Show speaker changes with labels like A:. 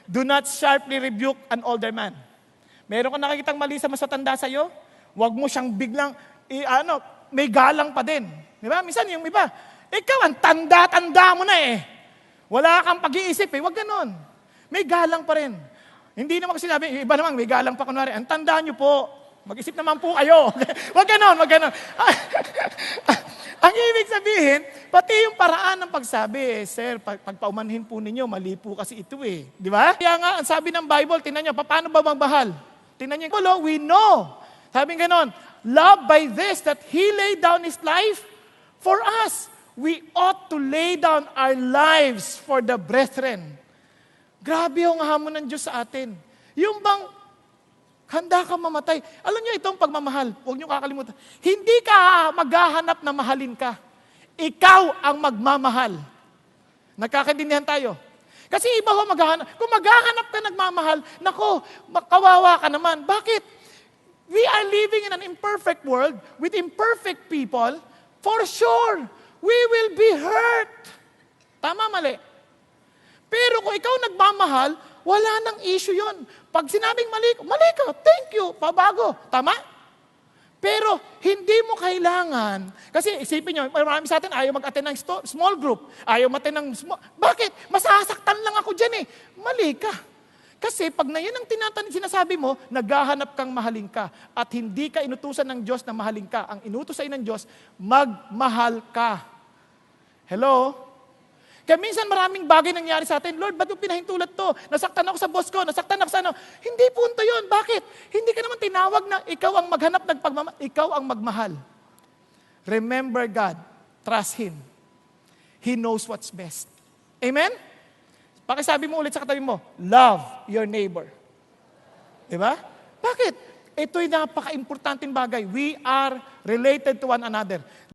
A: Do not sharply rebuke an older man. Meron ka nakikitang mali sa masatanda sa'yo, huwag mo siyang biglang, may galang pa din. Di ba? Minsan yung iba, ikaw ang tanda-tanda mo na eh. Wala kang pag-iisip eh, huwag ganon. May galang pa rin. Hindi naman kasi sinabi, iba naman, may galang pa kunwari, ang tanda nyo po, mag-isip naman po kayo. Huwag ganon, huwag ganon. Ang ibig sabihin, pati yung paraan ng pagsabi, sir, pagpaumanhin po ninyo, mali po kasi ito eh. Di ba? Kaya nga, ang sabi ng Bible, tingnan nyo, paano ba magmahal? Tingnan nyo, we know. Sabi ganon, love by this, that He laid down His life for us. We ought to lay down our lives for the brethren. Grabe yung hamon ng Diyos sa atin. Yung bang handa ka mamatay. Alam niyo itong pagmamahal, huwag niyo kakalimutan. Hindi ka maghahanap na mahalin ka. Ikaw ang magmamahal. Nagkakaintindihan tayo. Kasi iba ho maghahanap. Kung maghahanap ka nagmamahal, nako, kawawa ka naman. Bakit? We are living in an imperfect world with imperfect people. For sure, we will be hurt. Tama, mali. Pero kung ikaw nagmamahal, wala nang issue yon. Pag sinabing mali ka, thank you, pabago. Tama? Pero hindi mo kailangan, kasi isipin nyo, marami sa atin ayaw mag-attend ng small group, ayaw mag-attend ng bakit? Masasaktan lang ako dyan eh. Mali ka. Kasi pag na yan ang sinasabi mo, naghahanap kang mahalin ka at hindi ka inutusan ng Diyos na mahalin ka. Ang inutos sa'yo ng Diyos, magmahal ka. Hello? Kaya minsan maraming bagay nangyari sa atin. Lord, ba't yung pinahintulad to? Nasaktan ako sa boss ko, nasaktan ako sa ano. Hindi punto yun. Bakit? Hindi ka naman tinawag na ikaw ang maghanap ng pagmamahal. Ikaw ang magmahal. Remember God. Trust Him. He knows what's best. Amen? Pakisabi mo ulit sa katabi mo, love your neighbor. Diba? Bakit? Ito'y napaka-importanting bagay. We are related to one another.